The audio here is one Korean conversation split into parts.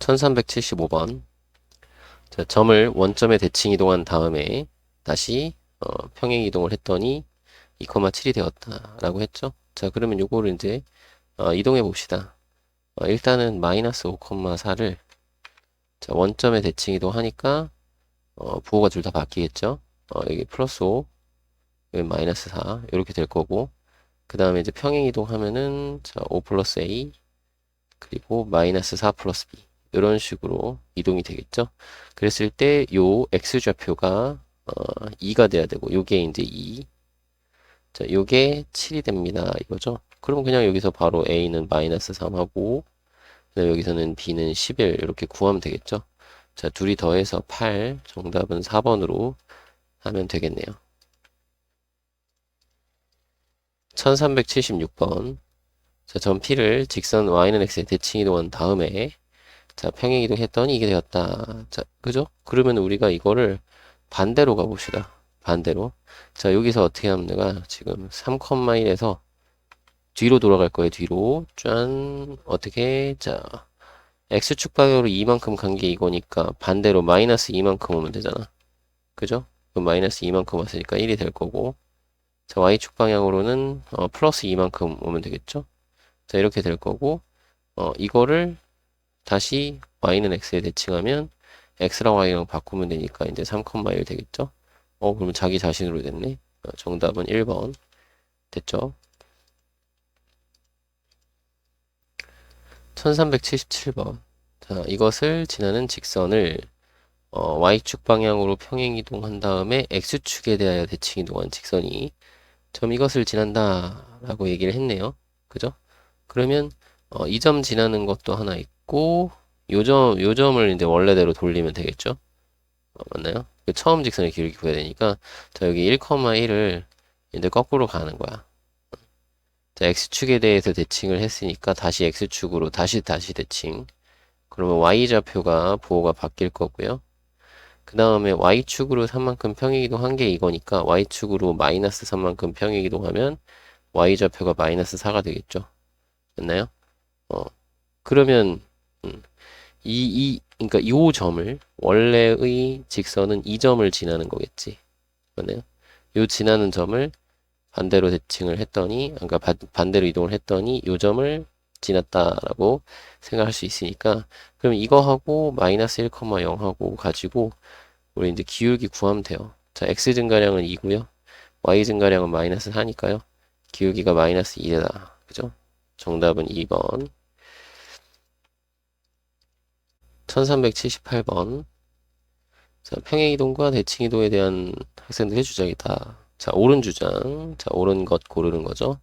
1375번. 자, 점을 원점에 대칭 이동한 다음에 다시 평행 이동을 했더니 2,7이 되었다 라고 했죠. 자, 그러면 요거를 이제 이동해 봅시다. 일단은 마이너스 5,4를 자, 원점에 대칭 이동하니까 부호가 둘 다 바뀌겠죠. 여기 플러스 5, 여기 마이너스 4 이렇게 될 거고, 그 다음에 이제 평행 이동하면은 자, 5 플러스 A 그리고 마이너스 4 플러스 B 이런 식으로 이동이 되겠죠. 그랬을 때 요 x좌표가 2가 돼야 되고, 요게 이제 2, 자, 요게 7이 됩니다 이거죠. 그러면 그냥 여기서 바로 A는 마이너스 3 하고, 그다음에 여기서는 B는 11 이렇게 구하면 되겠죠. 자, 둘이 더해서 8, 정답은 4번으로 하면 되겠네요. 1376번. 자, 점 P를 직선 Y는 X에 대칭 이동한 다음에 자, 평행 이동했더니 이게 되었다. 자, 그죠? 그러면 우리가 이거를 반대로 가봅시다. 반대로. 자, 여기서 어떻게 하면 내가 지금 3,1에서 뒤로 돌아갈 거예요. 뒤로. 짠. 어떻게? 자, X축 방향으로 2만큼 간 게 이거니까 반대로 마이너스 2만큼 오면 되잖아. 그죠? 그럼 마이너스 2만큼 왔으니까 1이 될 거고. 자, Y축 방향으로는 플러스 2만큼 오면 되겠죠? 자, 이렇게 될 거고. 이거를 다시 y는 x에 대칭하면 x랑 y랑 바꾸면 되니까 이제 3,1 되겠죠? 그러면 자기 자신으로 됐네. 정답은 1번 됐죠? 1377번. 자, 이것을 지나는 직선을 y축 방향으로 평행 이동한 다음에 x축에 대하여 대칭 이동한 직선이 점 이것을 지난다 라고 얘기를 했네요. 그죠? 그러면 이 점 지나는 것도 하나 있고 요 점을 이제 원래대로 돌리면 되겠죠? 맞나요? 그 처음 직선의 기울기 구해야 되니까 자, 여기 1,1을 이제 거꾸로 가는 거야. 자, x축에 대해서 대칭을 했으니까 다시 x축으로 다시 대칭. 그러면 y좌표가 부호가 바뀔 거고요. 그 다음에 y축으로 3만큼 평행 이동한 게 이거니까 y축으로 마이너스 3만큼 평행 이동하면 y좌표가 마이너스 4가 되겠죠. 맞나요? 그러면 음, 그러니까 이 점을 원래의 직선은 이 점을 지나는 거겠지. 맞나요? 요 지나는 점을 반대로 대칭을 했더니, 그러니까 반대로 이동을 했더니 요 점을 지났다라고 생각할 수 있으니까, 그럼 이거하고 마이너스 1,0하고 가지고 우리 이제 기울기 구하면 돼요. 자, x 증가량은 2고요. y 증가량은 마이너스 4니까요. 기울기가 마이너스 2다. 그죠? 정답은 2번. 1378번. 자, 평행이동과 대칭이동에 대한 학생들의 주장이다. 자, 옳은 주장. 자, 옳은 것 고르는 거죠.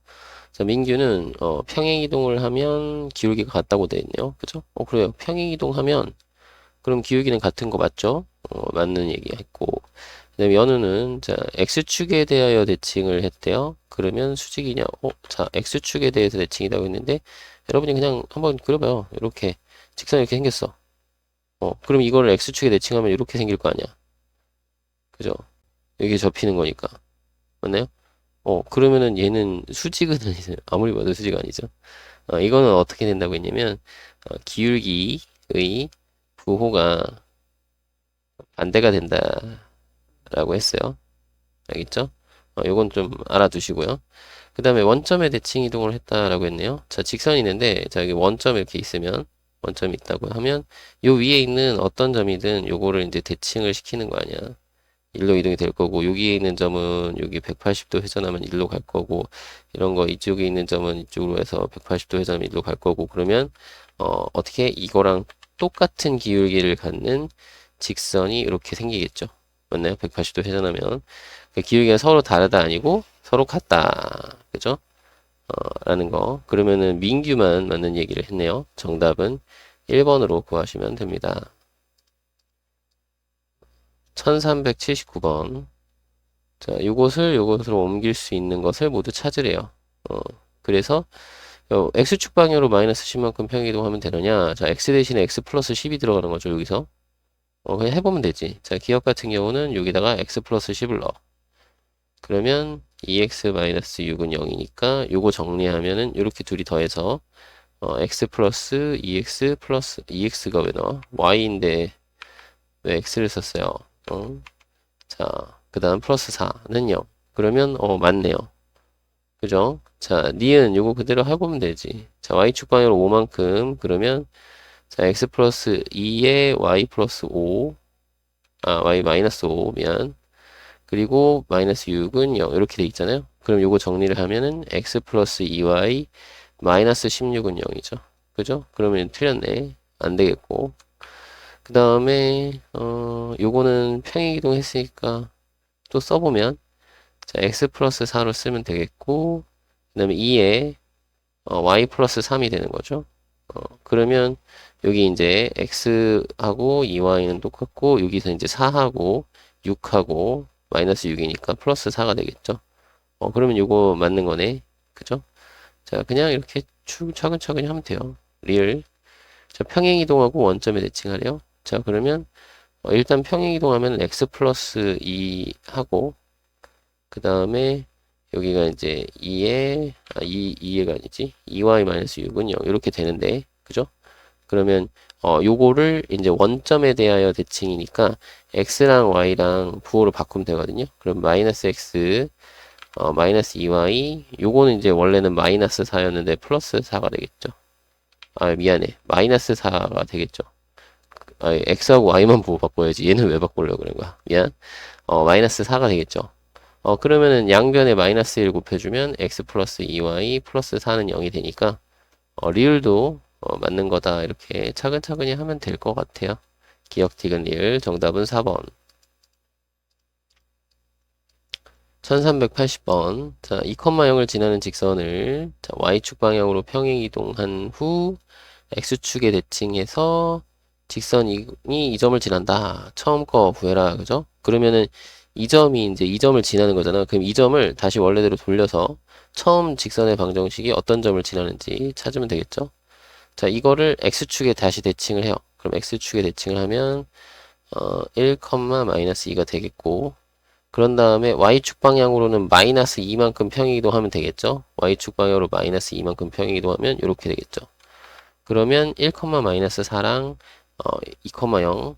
자, 민규는 평행이동을 하면 기울기가 같다고 되어 있네요. 그죠? 그래요. 평행이동하면 그럼 기울기는 같은 거 맞죠? 맞는 얘기 했고. 그다음에 연우는 자, x축에 대하여 대칭을 했대요. 그러면 수직이냐? 자, x축에 대해서 대칭이라고 했는데 여러분이 그냥 한번 그려봐요. 이렇게 직선이 이렇게 생겼어. 그럼 이거를 x축에 대칭하면 이렇게 생길 거 아니야. 그죠? 여기 접히는 거니까. 맞나요? 그러면은 얘는 수직은 아니죠. 아무리 봐도 수직 아니죠. 이거는 어떻게 된다고 했냐면, 기울기의 부호가 반대가 된다라고 했어요. 알겠죠? 요건 좀 알아두시고요. 그 다음에 원점에 대칭 이동을 했다라고 했네요. 자, 직선이 있는데, 자, 여기 원점 이렇게 있으면, 원점이 있다고 하면, 요 위에 있는 어떤 점이든 요거를 이제 대칭을 시키는 거 아니야. 일로 이동이 될 거고, 여기에 있는 점은 여기 180도 회전하면 일로 갈 거고, 이런 거 이쪽에 있는 점은 이쪽으로 해서 180도 회전하면 일로 갈 거고, 그러면 어떻게 이거랑 똑같은 기울기를 갖는 직선이 이렇게 생기겠죠. 맞나요? 180도 회전하면 그 기울기가 서로 다르다 아니고 서로 같다. 그죠? 라는 거. 그러면은 민규만 맞는 얘기를 했네요. 정답은 1번으로 구하시면 됩니다. 1379번. 자, 요것으로 옮길 수 있는 것을 모두 찾으래요. 그래서 x축 방향으로 마이너스 10만큼 평행이동하면 되느냐? 자, x 대신에 x 플러스 10이 들어가는 거죠, 여기서. 그냥 해보면 되지. 자, 기억 같은 경우는 여기다가 x 플러스 10을 넣어. 그러면 2x 마이너스 6은 0이니까 요거 정리하면은 이렇게 둘이 더해서 x 플러스 2x 플러스 2x가 왜 나와? y인데 왜 x를 썼어요? 자, 그 다음 플러스 4는 0. 그러면 맞네요. 그죠? 자, 니은 요거 그대로 해보면 되지. 자, y축 방향으로 5만큼 그러면 자, x 플러스 2에 y 플러스 5, y 마이너스 5, 미안. 그리고 마이너스 6은 0 이렇게 돼 있잖아요. 그럼 요거 정리를 하면은 x 플러스 2y 마이너스 16은 0이죠. 그죠? 그러면 틀렸네. 안 되겠고. 그 다음에 요거는 평행이동 했으니까 또 써보면 자, x 플러스 4로 쓰면 되겠고 그 다음에 2에 y 플러스 3이 되는 거죠. 그러면 여기 이제 x하고 2y는 똑같고 여기서 이제 4하고 6하고 마이너스 6이니까 플러스 4가 되겠죠. 그러면 요거 맞는 거네. 그죠? 자, 그냥 이렇게 차근차근히 하면 돼요. 리을. 자, 평행이동하고 원점에 대칭하래요. 자, 그러면 일단 평행이동하면 x 플러스 2 하고 그 다음에 여기가 이제 2에가 아니지 2y 마이너스 6은 0 이렇게 되는데 그죠? 그러면 요거를 이제 원점에 대하여 대칭이니까 x랑 y랑 부호를 바꾸면 되거든요. 그럼 마이너스 x 마이너스 2y 요거는 이제 원래는 마이너스 4였는데 플러스 4가 되겠죠. 미안해. 마이너스 4가 되겠죠. x하고 y만 부호 바꿔야지. 얘는 왜 바꾸려고 그런 거야? 미안. 마이너스 4가 되겠죠. 그러면은 양변에 마이너스 1 곱해주면 x 플러스 2y 플러스 4는 0이 되니까 리을도 맞는 거다 이렇게 차근차근히 하면 될 것 같아요. 기억 디귿 리을 정답은 4번. 1380번. 자, 2,0을 지나는 직선을 자, y축 방향으로 평행 이동한 후 x축에 대칭해서 직선이 이 점을 지난다. 처음 거 구해라. 그죠? 그러면은 이 점이 이제 이 점을 지나는 거잖아. 그럼 이 점을 다시 원래대로 돌려서 처음 직선의 방정식이 어떤 점을 지나는지 찾으면 되겠죠? 자, 이거를 x축에 다시 대칭을 해요. 그럼 x축에 대칭을 하면 1, 마이너스 2가 되겠고 그런 다음에 y축 방향으로는 마이너스 2만큼 평행이동하면 되겠죠? y축 방향으로 마이너스 2만큼 평행이동하면 이렇게 되겠죠? 그러면 1, 마이너스 4랑 2, 0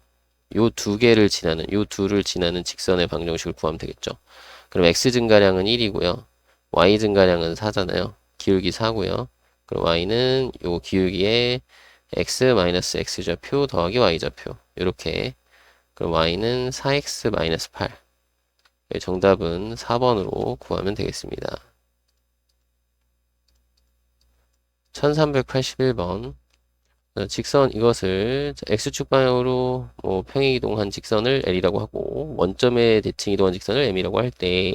요 두 개를 지나는 요 둘을 지나는 직선의 방정식을 구하면 되겠죠. 그럼 x 증가량은 1이고요. y 증가량은 4잖아요. 기울기 4고요. 그럼 y는 요 기울기에 x 마이너스 x좌표 더하기 y좌표 이렇게 그럼 y는 4x 마이너스 8 정답은 4번으로 구하면 되겠습니다. 1381번 직선 이것을 x축 방향으로 뭐 평행 이동한 직선을 L이라고 하고 원점에 대칭 이동한 직선을 M이라고 할 때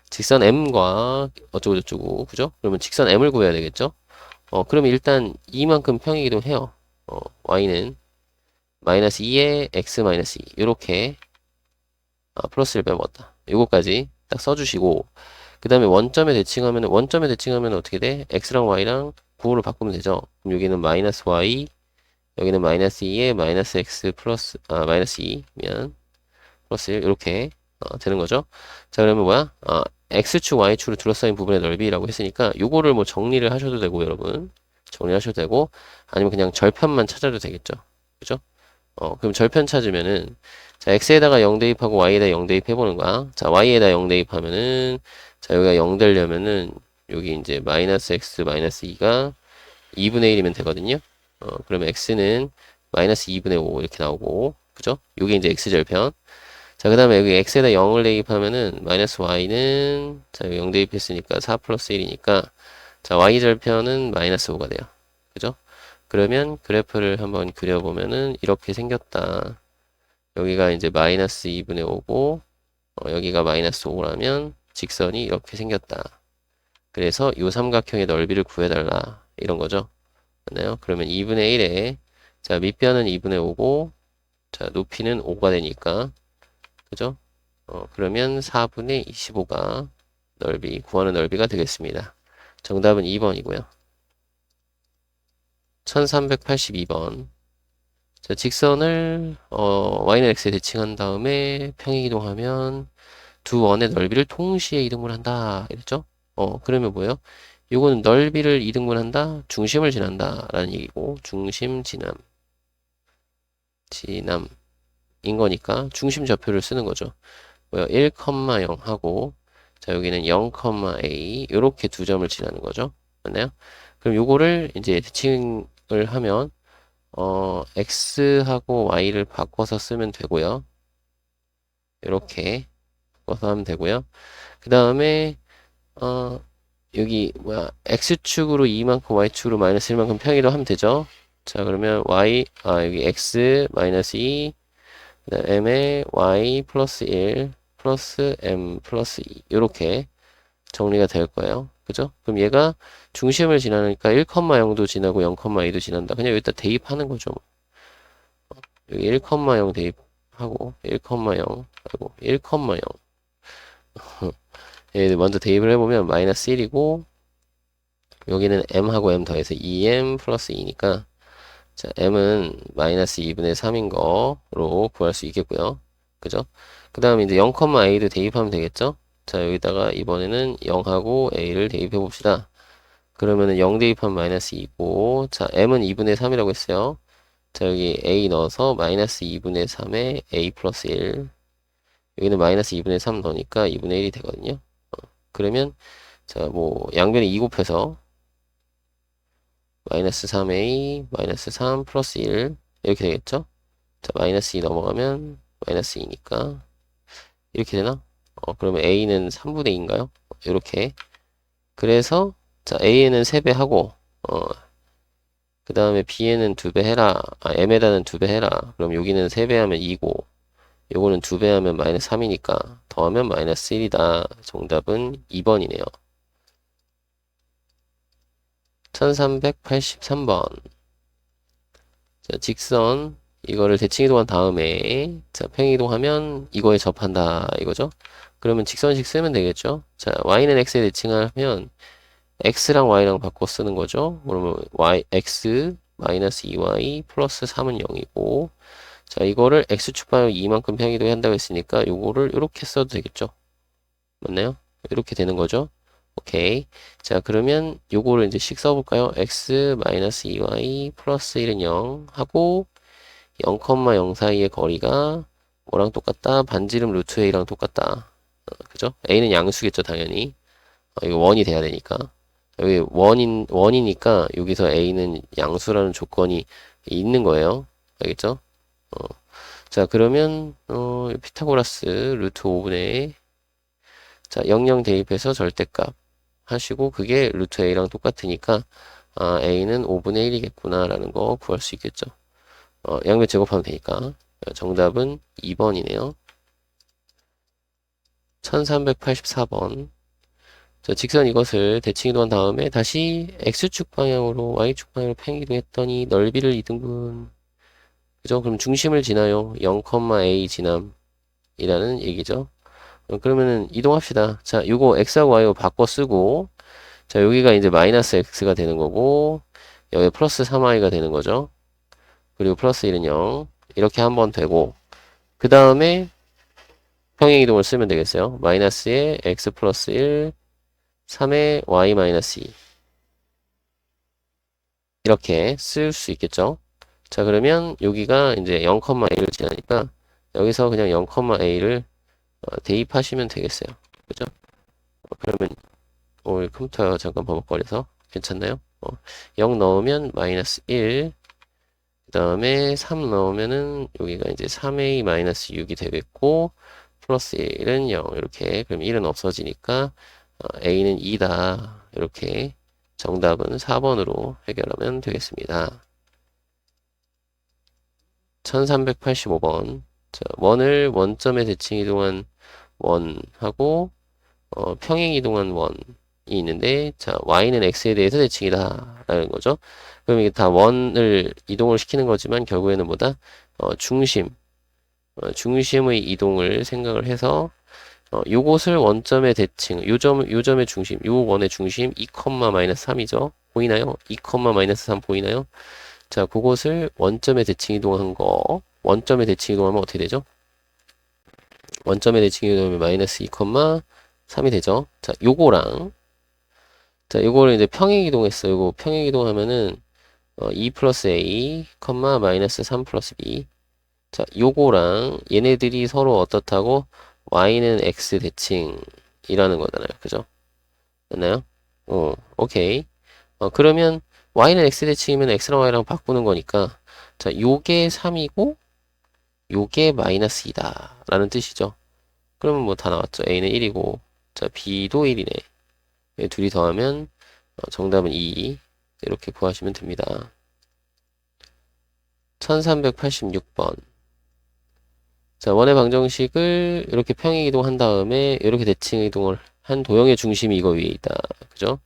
직선 M과 어쩌고저쩌고 그죠? 그러면 직선 M을 구해야 되겠죠? 그러면 일단 이만큼 평행 이동해요. y는 마이너스 2에 x 마이너스 2 이렇게 플러스를 빼먹었다. 요거까지 딱 써주시고 그 다음에 원점에 대칭하면 어떻게 돼? x랑 y랑 부호를 바꾸면 되죠. 그럼 여기는 마이너스 y 여기는 마이너스 2에 마이너스 x 플러스 마이너스 2 미안 플러스 1 이렇게 되는 거죠. 자 그러면 뭐야? x축 y축을 둘러싸인 부분의 넓이라고 했으니까 요거를 뭐 정리를 하셔도 되고 여러분 정리하셔도 되고 아니면 그냥 절편만 찾아도 되겠죠. 그죠? 그럼 절편 찾으면은 자 x에다가 0 대입하고 y에다 0 대입해보는 거야. 자 y에다 0 대입하면은 자 여기가 0 되려면은 여기 이제 마이너스 x 마이너스 2가 2분의 1이면 되거든요. 그러면 x는 마이너스 2분의 5 이렇게 나오고 그죠? 요게 이제 x절편. 자 그 다음에 여기 x에다 0을 대입하면은 마이너스 y는 자 0 대입했으니까 4 플러스 1이니까 자 y절편은 마이너스 5가 돼요. 그죠? 그러면 그래프를 한번 그려보면은 이렇게 생겼다. 여기가 이제 마이너스 2분의 5고 여기가 마이너스 5라면 직선이 이렇게 생겼다. 그래서 이 삼각형의 넓이를 구해달라 이런 거죠. 맞나요? 그러면 2분의 1에 자 밑변은 2분의 5고 자 높이는 5가 되니까 그죠? 그러면 4분의 25가 구하는 넓이가 되겠습니다. 정답은 2번이고요. 1382번 자, 직선을 y는 x에 대칭한 다음에 평행 이동하면 두 원의 넓이를 동시에 이동을 한다. 이랬죠? 그러면 뭐예요? 요거는 넓이를 2등분한다, 중심을 지난다 라는 얘기고, 중심 진함인 거니까 중심 좌표를 쓰는 거죠. 뭐야, 1,0 하고, 자, 여기는 0,a 요렇게 두 점을 지나는 거죠. 맞나요? 그럼 요거를 이제 대칭을 하면 x하고 y를 바꿔서 쓰면 되고요. 요렇게 바꿔서 하면 되고요. 그 다음에 여기 뭐야, x축으로 2만큼 y축으로 마이너스 1만큼 평이도 하면 되죠. 자, 그러면 여기 x 마이너스 2, m에 y 플러스 1 플러스 m 플러스 2 요렇게 정리가 될 거예요. 그죠? 그럼 얘가 중심을 지나니까 1,0도 지나고 0,2도 지난다. 그냥 여기다 대입하는 거죠. 여기 1,0 대입하고 1,0 하고 1,0 얘 먼저 대입을 해보면 마이너스 1이고 여기는 m하고 m 더해서 2m 플러스 2니까 자, m은 마이너스 2분의 3인 거로 구할 수 있겠고요. 그죠? 그 다음에 이제 0,a도 대입하면 되겠죠? 자, 여기다가 이번에는 0하고 a를 대입해 봅시다. 그러면은 0 대입하면 마이너스 2고, 자, m은 2분의 3이라고 했어요. 자, 여기 a 넣어서 마이너스 2분의 3에 a 플러스 1. 여기는 마이너스 2분의 3 넣으니까 2분의 1이 되거든요. 그러면, 자, 뭐, 양변에 2 곱해서 마이너스 3a, 마이너스 3 플러스 1. 이렇게 되겠죠? 자, 마이너스 2 넘어가면 마이너스 2니까. 이렇게 되나? 그러면 a는 3분의 2인가요? 이렇게. 그래서, 자, a에는 3배 하고, 그 다음에 b에는 2배 해라. m에다는 2배 해라. 그럼 여기는 3배 하면 2고, 요거는 2배 하면 마이너스 3이니까, 더하면 마이너스 1이다. 정답은 2번이네요. 1383번. 자, 직선, 이거를 대칭이동한 다음에, 자, 평행이동하면 이거에 접한다. 이거죠? 그러면 직선식 쓰면 되겠죠? 자, y는 x에 대칭을 하면, x랑 y랑 바꿔 쓰는 거죠. 그러면 x 마이너스 2y 플러스 3은 0이고 자 이거를 x축 방향 2만큼 평이동에 한다고 했으니까 요거를 이렇게 써도 되겠죠. 맞나요? 이렇게 되는 거죠. 오케이. 자 그러면 요거를 이제 식 써볼까요? x 마이너스 2y 플러스 1은 0 하고 0,0 사이의 거리가 뭐랑 똑같다? 반지름 루트 a랑 똑같다. 그죠? a는 양수겠죠 당연히. 이거 원이 돼야 되니까. 여기 원이니까 여기서 a는 양수라는 조건이 있는 거예요. 알겠죠? 어. 자, 그러면, 피타고라스 루트 5분의, 자, 00 대입해서 절대값 하시고, 그게 루트 a랑 똑같으니까, a는 5분의 1이겠구나라는 거 구할 수 있겠죠. 양변 제곱하면 되니까. 정답은 2번이네요. 1384번. 자, 직선 이것을 대칭이동한 다음에 다시 x축 방향으로 y축 방향으로 평행이동했더니 넓이를 2등분. 그죠? 그럼 중심을 지나요. 0,a 지남이라는 얘기죠. 그러면은 이동합시다. 자, 요거 x하고 y하고 바꿔 쓰고 자, 여기가 이제 마이너스 x가 되는 거고 여기 플러스 3y가 되는 거죠. 그리고 플러스 1은 0. 이렇게 한번 되고 그 다음에 평행이동을 쓰면 되겠어요. 마이너스에 x 플러스 1 3에 y 마이너스 2 이렇게 쓸 수 있겠죠. 자 그러면 여기가 이제 0,a를 지나니까 여기서 그냥 0,a를 대입하시면 되겠어요. 그죠? 그러면 오늘 컴퓨터 잠깐 버벅거려서 괜찮나요? 0 넣으면 마이너스 1, 그 다음에 3 넣으면은 여기가 이제 3a 마이너스 6이 되겠고 플러스 1은 0 이렇게 그럼 1은 없어지니까 a는 2다 이렇게 정답은 4번으로 해결하면 되겠습니다. 1385번 자, 원을 원점에 대칭 이동한 원하고 평행 이동한 원이 있는데 자 y는 x에 대해서 대칭이다 라는 거죠. 그럼 이게 다 원을 이동을 시키는 거지만 결국에는 뭐다? 중심의 이동을 생각을 해서 요것을 원점의 대칭 요점의 중심 요 원의 중심 2, 마이너스 3이죠. 보이나요? 2, 마이너스 3 보이나요? 자, 그것을 원점에 대칭 이동한 거 원점에 대칭 이동하면 어떻게 되죠? 원점에 대칭 이동하면 마이너스 2, 3이 되죠. 자, 요거랑 자, 이거를 이제 평행이동했어. 이거 평행이동하면은 2 플러스 a, 마이너스 3 플러스 b. 자, 요거랑 얘네들이 서로 어떻다고? y는 x 대칭이라는 거잖아요. 그죠? 됐나요? 오케이. 그러면 y는 x 대칭이면 x랑 y랑 바꾸는 거니까 자, 요게 3이고 요게 마이너스 2다 라는 뜻이죠. 그러면 뭐 다 나왔죠. a는 1이고 자, b도 1이네. 둘이 더하면 정답은 2. 이렇게 구하시면 됩니다. 1386번. 자, 원의 방정식을 이렇게 평행이동한 다음에 이렇게 대칭이동을 한 도형의 중심이 이거 위에 있다. 그죠?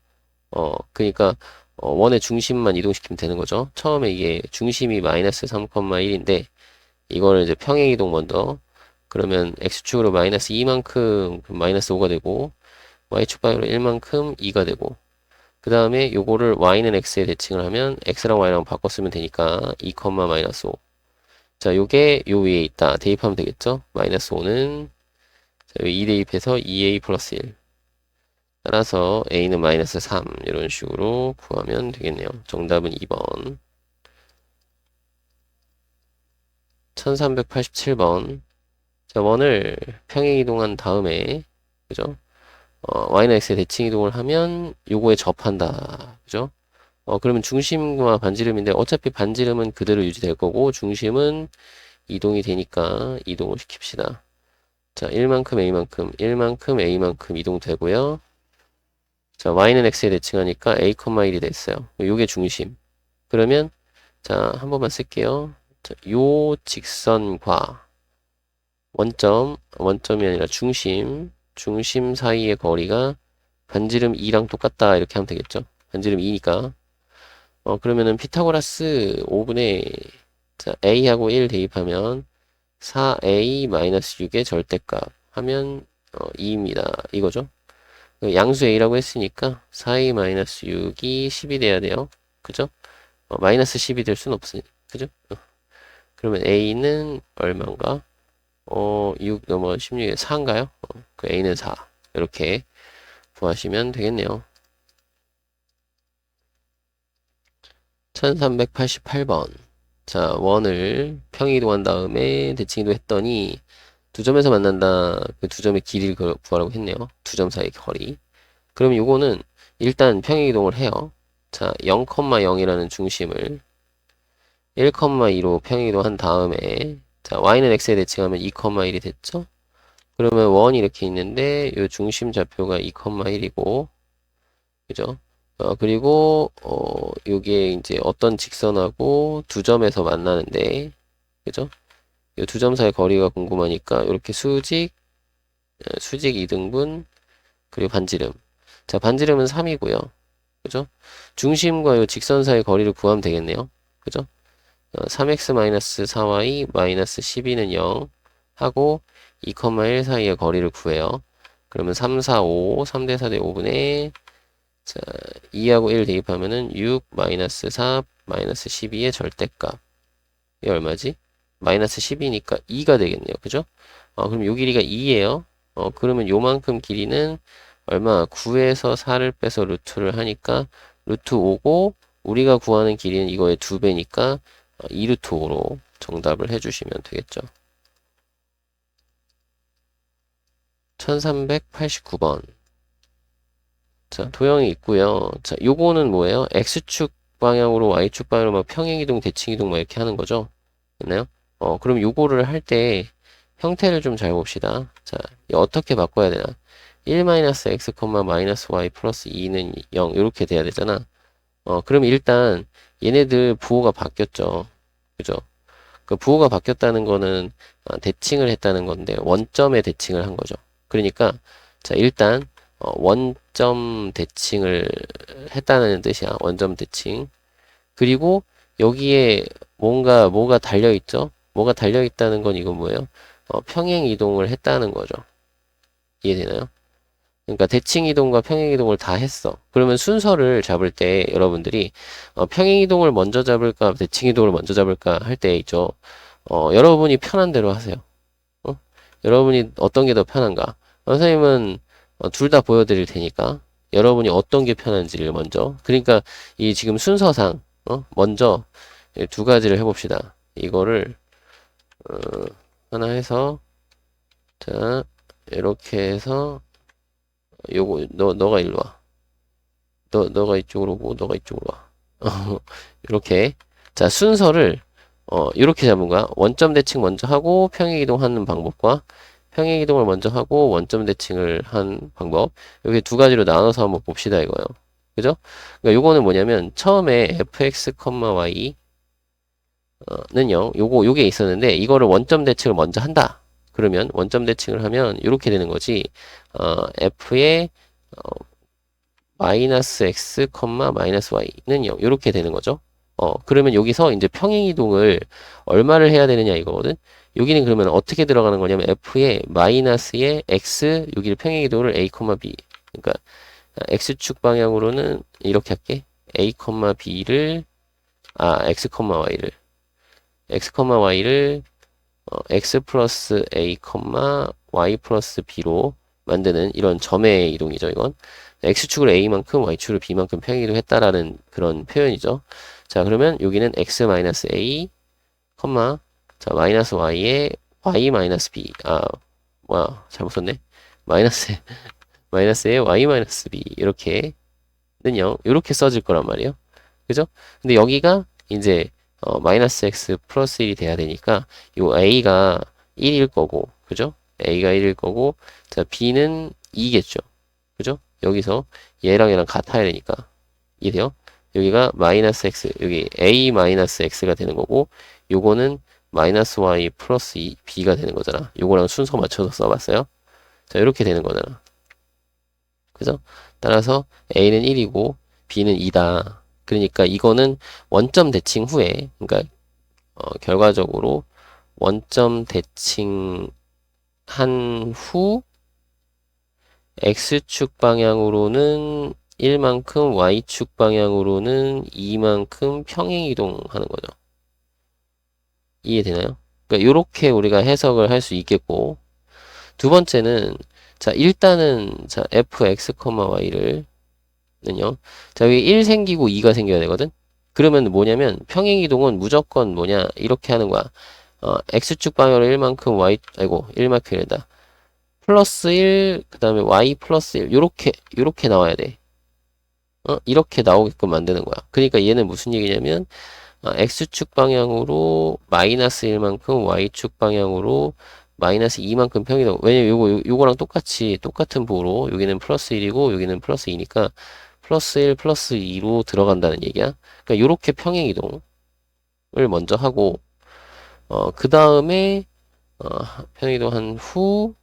그러니까 원의 중심만 이동시키면 되는 거죠. 처음에 이게 중심이 마이너스 3,1인데 이거를 이제 평행이동 먼저 그러면 x축으로 마이너스 2만큼 마이너스 5가 되고 y축 방향으로 1만큼 2가 되고 그 다음에 요거를 y는 x에 대칭을 하면 x랑 y랑 바꿨으면 되니까 2, 마이너스 5. 자, 요게 요 위에 있다. 대입하면 되겠죠? 마이너스 5는 자, 2 대입해서 2a 플러스 1. 따라서 a는 마이너스 3 이런 식으로 구하면 되겠네요. 정답은 2번. 1387번. 자, 원을 평행이동한 다음에 그죠? y는 x에 대칭이동을 하면 요거에 접한다. 그죠? 그러면 중심과 반지름인데 어차피 반지름은 그대로 유지될 거고 중심은 이동이 되니까 이동을 시킵시다. 자, 1만큼 a만큼 1만큼 a만큼 이동되고요. 자, y는 x에 대칭하니까 a, 1이 됐어요. 요게 중심. 그러면 자, 한 번만 쓸게요. 자, 요 직선과 원점이 아니라 중심 사이의 거리가 반지름 2랑 똑같다 이렇게 하면 되겠죠. 반지름 2니까 그러면은 피타고라스 5분의 자, a하고 1 대입하면 4a-6의 절대값 하면 2입니다. 이거죠. 양수 a라고 했으니까 4a-6이 10이 돼야 돼요. 그죠? 마이너스 10이 될 순 없으니. 그죠? 그러면 a는 얼마인가? 6 넘어 16에 4인가요? 그 a는 4. 이렇게 구하시면 되겠네요. 1388번. 자, 원을 평행이동한 다음에 대칭이동 했더니 두 점에서 만난다. 그 두 점의 길이를 구하라고 했네요. 두 점 사이의 거리. 그럼 요거는 일단 평행이동을 해요. 자, 0,0이라는 중심을 1,2로 평행이동한 다음에 자, y는 x에 대칭하면 2,1이 됐죠? 그러면 원이 이렇게 있는데 요 중심 좌표가 2,1이고 그죠? 그리고 요게 이제 어떤 직선하고 두 점에서 만나는데 그죠? 이 두 점 사이 거리가 궁금하니까 이렇게 수직 2등분 그리고 반지름. 자, 반지름은 3이고요. 그죠? 중심과 이 직선 사이 거리를 구하면 되겠네요. 그죠? 3x-4y-12는 0 하고 2,1 사이의 거리를 구해요. 그러면 3, 4, 5, 3대 4대 5분의 자, 2하고 1 대입하면은 6, 마이너스 4, 마이너스 12의 절대값. 이게 얼마지? 마이너스 10이니까 2가 되겠네요. 그죠? 그럼 요 길이가 2예요. 그러면 요만큼 길이는 얼마? 9에서 4를 빼서 루트를 하니까 루트 5고 우리가 구하는 길이는 이거의 2배니까 2루트 5로 정답을 해주시면 되겠죠. 1389번. 자, 도형이 있고요. 자, 요거는 뭐예요? X축 방향으로 Y축 방향으로 막 평행이동, 대칭이동 막 이렇게 하는 거죠. 됐나요? 그럼 요거를 할 때 형태를 좀 잘 봅시다. 자, 어떻게 바꿔야 되나? 1-x, y 플러스 2는 0 이렇게 돼야 되잖아. 그럼 일단 얘네들 부호가 바뀌었죠. 그죠? 그 부호가 바뀌었다는 거는 대칭을 했다는 건데 원점에 대칭을 한 거죠. 그러니까 자, 일단 원점 대칭을 했다는 뜻이야. 원점 대칭. 그리고 여기에 뭐가 달려 있죠? 뭐가 달려 있다는 건 이건 뭐예요? 평행 이동을 했다는 거죠. 이해되나요? 그러니까 대칭 이동과 평행 이동을 다 했어. 그러면 순서를 잡을 때 여러분들이 평행 이동을 먼저 잡을까, 대칭 이동을 먼저 잡을까 할 때 있죠. 여러분이 편한 대로 하세요. 여러분이 어떤 게 더 편한가? 선생님은 둘 다 보여드릴 테니까. 여러분이 어떤 게 편한지를 먼저. 그러니까 이 지금 순서상 먼저 두 가지를 해봅시다. 이거를 어, 하나 해서 자 이렇게 해서 요거 너가 일로 와. 너가 이쪽으로 오고 너가 이쪽으로 와. 이렇게 자 순서를 이렇게 잡은 거야. 원점 대칭 먼저 하고 평행 이동하는 방법과 평행 이동을 먼저 하고 원점 대칭을 한 방법. 이렇게 두 가지로 나눠서 한번 봅시다 이거요. 그죠? 그러니까 요거는 뭐냐면 처음에 fx, y 는요. 요게 있었는데 이거를 원점 대칭을 먼저 한다. 그러면 원점 대칭을 하면 이렇게 되는 거지. f의 마이너스 x, 마이너스 y는 0 이렇게 되는 거죠. 그러면 여기서 이제 평행이동을 얼마를 해야 되느냐 이거거든. 여기는 그러면 어떻게 들어가는 거냐면 f의 마이너스의 x 여기를 평행이동을 a, b 그러니까 x축 방향으로는 이렇게 할게. a, b를 x, y를 x 플러스 a, y 플러스 b로 만드는 이런 점의 이동이죠, 이건. x축을 a만큼 y축을 b만큼 평행이동 했다라는 그런 표현이죠. 자, 그러면 여기는 x 마이너스 a, 자, 마이너스 y에 y 마이너스 b. 뭐야, 잘못 썼네. 마이너스에 y 마이너스 b. 이렇게는요, 이렇게 써질 거란 말이에요. 그죠? 근데 여기가 이제 마이너스 x 플러스 1이 돼야 되니까 요 a가 1일 거고 그죠? a가 1일 거고 자 b는 2겠죠. 그죠? 여기서 얘랑 같아야 되니까 이래요. 여기가 마이너스 x 여기 a 마이너스 x가 되는 거고 요거는 마이너스 y 플러스 b가 되는 거잖아. 요거랑 순서 맞춰서 써봤어요. 자 이렇게 되는 거잖아. 그죠? 따라서 a는 1이고 b는 2다. 그러니까 이거는 원점 대칭 후에 그러니까 결과적으로 원점 대칭한 후 x축 방향으로는 1만큼 y축 방향으로는 2만큼 평행 이동하는 거죠. 이해되나요? 그러니까 이렇게 우리가 해석을 할 수 있겠고 두 번째는 자 일단은 자 fx, y를 는요. 자, 여기 1 생기고 2가 생겨야 되거든? 그러면 뭐냐면, 평행이동은 무조건 뭐냐, 이렇게 하는 거야. x축 방향으로 1만큼 아이고, 1만큼 이다 플러스 1, 그 다음에 y 플러스 1, 요렇게 나와야 돼. 이렇게 나오게끔 만드는 거야. 그러니까 얘는 무슨 얘기냐면, x축 방향으로 마이너스 1만큼, y축 방향으로 마이너스 2만큼 평행이동. 왜냐면 요거랑 똑같은 부호로, 여기는 플러스 1이고, 여기는 플러스 2니까, 플러스 1, 플러스 2로 들어간다는 얘기야. 그러니까 요렇게 평행 이동을 먼저 하고 그 다음에 평행 이동한 후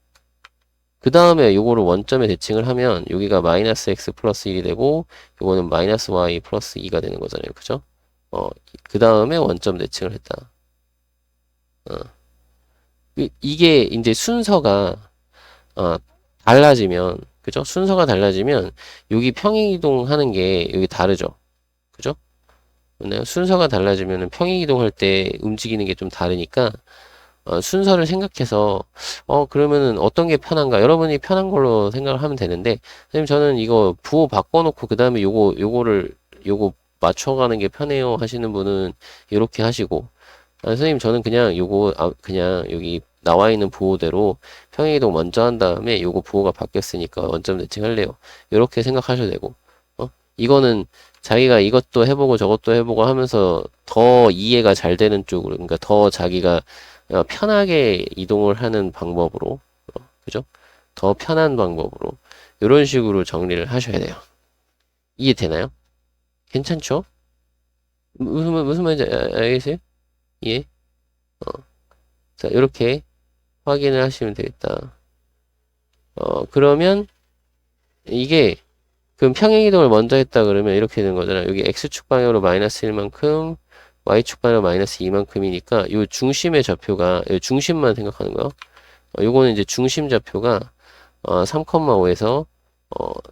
그 다음에 요거를 원점에 대칭을 하면 여기가 마이너스 x 플러스 1이 되고 요거는 마이너스 y 플러스 2가 되는 거잖아요. 그죠? 그 다음에 원점 대칭을 했다. 이게 이제 순서가 달라지면 그죠? 순서가 달라지면 여기 평행이동 하는 게 여기 다르죠. 그죠? 순서가 달라지면 평행이동할 때 움직이는 게 좀 다르니까 순서를 생각해서 그러면은 어떤 게 편한가? 여러분이 편한 걸로 생각을 하면 되는데 선생님 저는 이거 부호 바꿔놓고 그 다음에 요거 맞춰가는 게 편해요 하시는 분은 이렇게 하시고 선생님 저는 그냥 요거 그냥 여기 나와 있는 부호대로 평행이동 먼저 한 다음에 요거 부호가 바뀌었으니까 원점 대칭할래요. 이렇게 생각하셔도 되고 이거는 자기가 이것도 해보고 저것도 해보고 하면서 더 이해가 잘 되는 쪽으로 그러니까 더 자기가 편하게 이동을 하는 방법으로 그죠? 더 편한 방법으로 이런 식으로 정리를 하셔야 돼요. 이해되나요? 괜찮죠? 무슨 말인지 알겠어요? 예? 자 이렇게 확인을 하시면 되겠다. 그러면 이게 그럼 평행이동을 먼저 했다 그러면 이렇게 되는 거잖아. 여기 x축 방향으로 마이너스 1만큼 y축 방향으로 마이너스 2만큼이니까 요 중심의 좌표가 요 중심만 생각하는 거야. 요거는 이제 중심 좌표가 3,5에서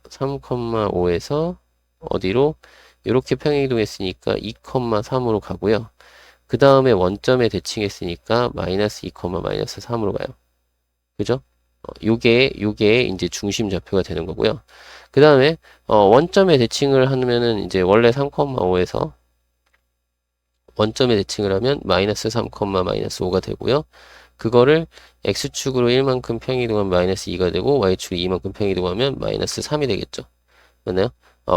3,5에서 어디로 이렇게 평행이동했으니까 2,3으로 가고요. 그 다음에 원점에 대칭했으니까 마이너스 2, 마이너스 3으로 가요. 그죠? 요게 이제 중심 좌표가 되는 거고요. 그 다음에 원점에 대칭을 하면은 이제 원래 3,5에서 원점에 대칭을 하면 마이너스 3, 마이너스 5가 되고요. 그거를 x축으로 1만큼 평이동하면 마이너스 2가 되고 y축이 2만큼 평이동하면 마이너스 3이 되겠죠. 맞나요?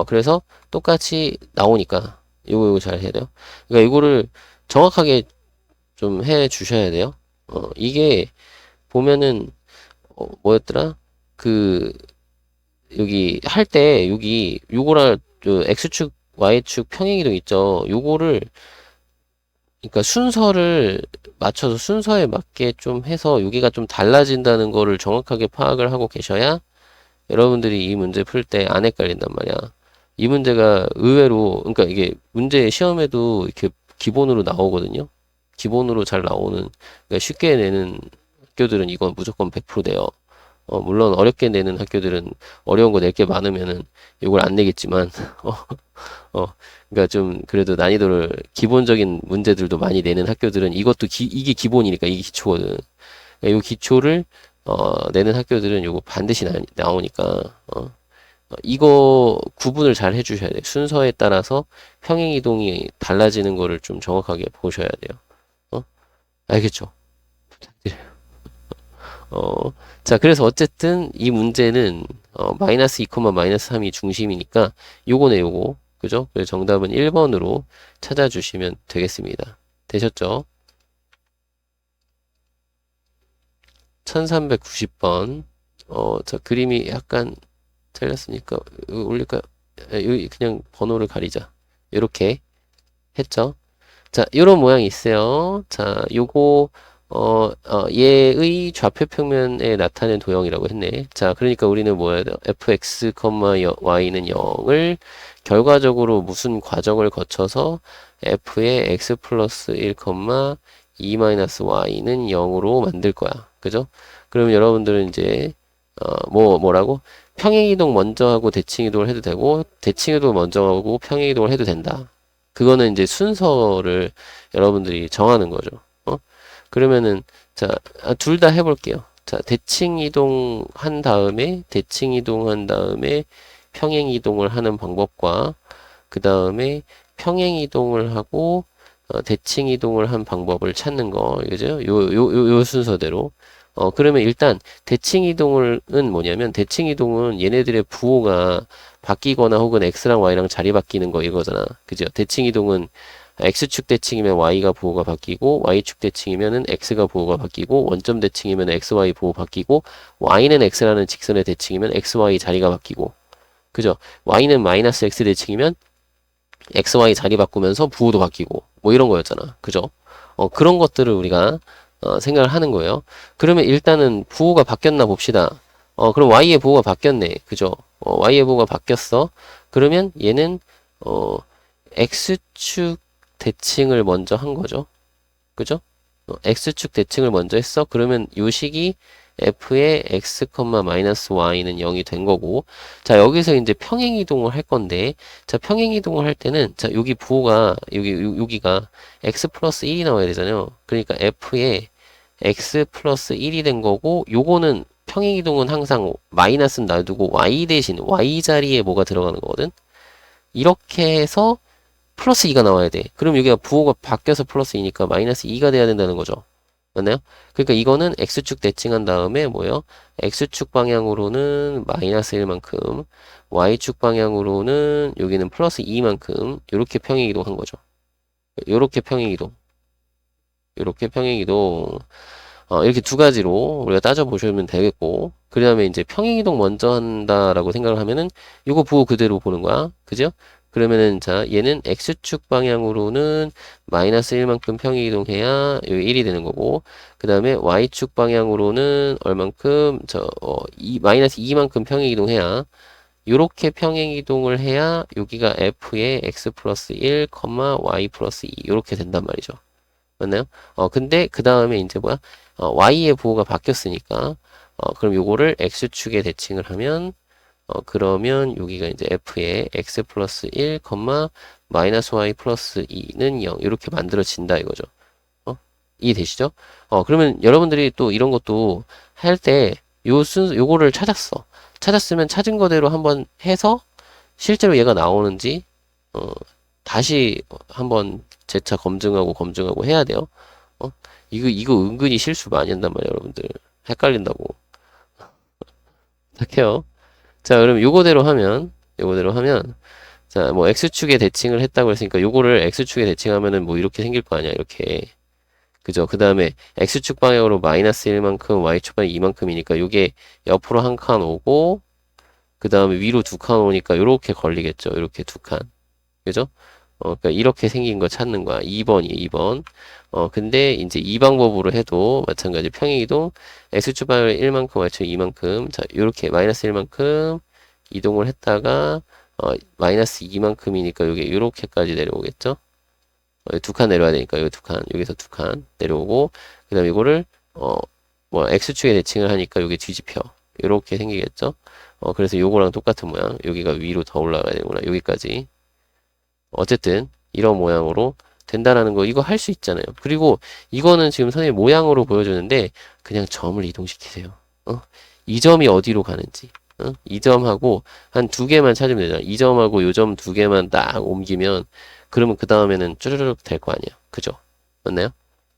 그래서 똑같이 나오니까 요거 잘 해야 돼요. 그러니까 이거를 정확하게 좀 해 주셔야 돼요. 이게 보면은 뭐였더라? 그 여기 할 때 여기 요거랑 x축 y축 평행이동 있죠. 요거를 그러니까 순서를 맞춰서 순서에 맞게 좀 해서 여기가 좀 달라진다는 거를 정확하게 파악을 하고 계셔야 여러분들이 이 문제 풀 때 안 헷갈린단 말이야. 이 문제가 의외로, 그러니까 이게 문제 시험에도 이렇게 기본으로 나오거든요. 기본으로 잘 나오는, 그러니까 쉽게 내는 학교들은 이건 무조건 100% 돼요. 물론 어렵게 내는 학교들은 어려운 거 낼 게 많으면은 이걸 안 내겠지만, 그러니까 좀 그래도 난이도를 기본적인 문제들도 많이 내는 학교들은 이것도 이게 기본이니까 이게 기초거든. 그러니까 이 기초를 내는 학교들은 요거 반드시 나오니까 이거 구분을 잘 해주셔야 돼요. 순서에 따라서 평행이동이 달라지는 거를 좀 정확하게 보셔야 돼요. 알겠죠? 부탁드려요. 자, 그래서 어쨌든 이 문제는 마이너스 2, 마이너스 3이 중심이니까 요거네 요거. 그죠? 그래서 정답은 1번으로 찾아주시면 되겠습니다. 되셨죠? 1390번. 자, 그림이 약간 틀렸으니까 올릴까요? 여기 그냥 번호를 가리자. 이렇게 했죠. 자, 요런 모양이 있어요. 자, 요거 얘의 좌표 평면에 나타낸 도형이라고 했네. 자, 그러니까 우리는 뭐야? fx, y는 0을 결과적으로 무슨 과정을 거쳐서 f의 x 플러스 1, 2 마이너스 y는 0으로 만들 거야. 그죠? 그러면 여러분들은 이제 뭐라고? 평행이동 먼저 하고 대칭이동을 해도 되고 대칭이동 먼저 하고 평행이동을 해도 된다. 그거는 이제 순서를 여러분들이 정하는 거죠. 그러면은 자, 둘 다 해볼게요. 자, 대칭이동 한 다음에 평행이동을 하는 방법과 그 다음에 평행이동을 하고 대칭이동을 한 방법을 찾는 거, 그죠? 요 순서대로. 그러면 일단 대칭이동은 뭐냐면 대칭이동은 얘네들의 부호가 바뀌거나 혹은 x랑 y랑 자리 바뀌는 거 이거잖아. 그죠? 대칭이동은 x축 대칭이면 y가 부호가 바뀌고 y축 대칭이면은 x가 부호가 바뀌고 원점 대칭이면 xy 부호 바뀌고 y는 x라는 직선의 대칭이면 xy 자리가 바뀌고 그죠? y는 마이너스 x 대칭이면 xy 자리 바꾸면서 부호도 바뀌고 뭐 이런 거였잖아. 그죠? 그런 것들을 우리가 생각을 하는 거예요. 그러면 일단은 부호가 바뀌었나 봅시다. 그럼 y의 부호가 바뀌었네. 그죠? y의 부호가 바뀌었어. 그러면 얘는 x축 대칭을 먼저 한 거죠. 그죠? x축 대칭을 먼저 했어. 그러면 요 식이 f의 x, 마이너스 y는 0이 된 거고 자 여기서 이제 평행이동을 할 건데 자 평행이동을 할 때는 자 여기 부호가 여기가 x 플러스 1이 나와야 되잖아요. 그러니까 f의 x 플러스 1이 된 거고 요거는 평행이동은 항상 마이너스는 놔두고 y 대신 y 자리에 뭐가 들어가는 거거든. 이렇게 해서 플러스 2가 나와야 돼. 그럼 여기가 부호가 바뀌어서 플러스 2니까 마이너스 2가 돼야 된다는 거죠. 맞나요? 그러니까 이거는 x축 대칭한 다음에 뭐예요? x축 방향으로는 마이너스 1만큼 y축 방향으로는 여기는 플러스 2만큼 이렇게 평행이동 한 거죠. 이렇게 평행이동 이렇게 두 가지로 우리가 따져보시면 되겠고 그 다음에 이제 평행이동 먼저 한다라고 생각을 하면은 이거 부호 그대로 보는 거야. 그죠? 그러면은 자 얘는 x축 방향으로는 마이너스 1만큼 평행이동해야 여기 1이 되는 거고 그 다음에 y축 방향으로는 얼만큼 마이너스 2만큼 평행이동해야 요렇게 평행이동을 해야 여기가 f의 x 플러스 1, y 플러스 2 요렇게 된단 말이죠. 맞나요? 근데 그 다음에 이제 뭐야? y의 부호가 바뀌었으니까 그럼 요거를 x축에 대칭을 하면 그러면 여기가 이제 f의 x 플러스 1, 마이너스 y 플러스 2는 0 이렇게 만들어진다 이거죠. 이해되시죠? 그러면 여러분들이 또 이런 것도 할 때 요거를 찾았어. 찾았으면 찾은 거대로 한번 해서 실제로 얘가 나오는지 다시 한번 재차 검증하고 해야 돼요. 이거 은근히 실수 많이 한단 말이에요, 여러분들. 헷갈린다고. 부탁해요. 자, 그럼 요거대로 하면, 자, 뭐, X축에 대칭을 했다고 했으니까, 요거를 X축에 대칭하면은 뭐, 이렇게 생길 거 아니야, 이렇게. 그죠? 그 다음에, X축 방향으로 마이너스 1만큼, Y축 방향 2만큼이니까, 요게 옆으로 한 칸 오고, 그 다음에 위로 두 칸 오니까, 요렇게 걸리겠죠? 요렇게 두 칸. 그죠? 그러니까 이렇게 생긴 거 찾는 거야. 2번이에요, 2번. 근데 이제 이 방법으로 해도 마찬가지 평행이동 x축 방향을 1만큼, y축 2만큼. 자, 요렇게 마이너스 1만큼 이동을 했다가 마이너스 2만큼이니까 요게 요렇게까지 내려오겠죠? 두 칸 내려와야 되니까 요 두 칸, 여기서 두 칸 내려오고 그다음에 이거를 뭐 x축에 대칭을 하니까 요게 뒤집혀. 요렇게 생기겠죠? 그래서 요거랑 똑같은 모양. 여기가 위로 더 올라가야 되구나. 여기까지. 어쨌든 이런 모양으로 된다라는 거 이거 할 수 있잖아요. 그리고 이거는 지금 선생님 모양으로 보여주는데 그냥 점을 이동시키세요. 이 점이 어디로 가는지. 이 점하고 한 두 개만 찾으면 되잖아. 이 점하고 요 점 두 개만 딱 옮기면 그러면 그 다음에는 쭈르륵 될 거 아니에요. 그죠? 맞나요?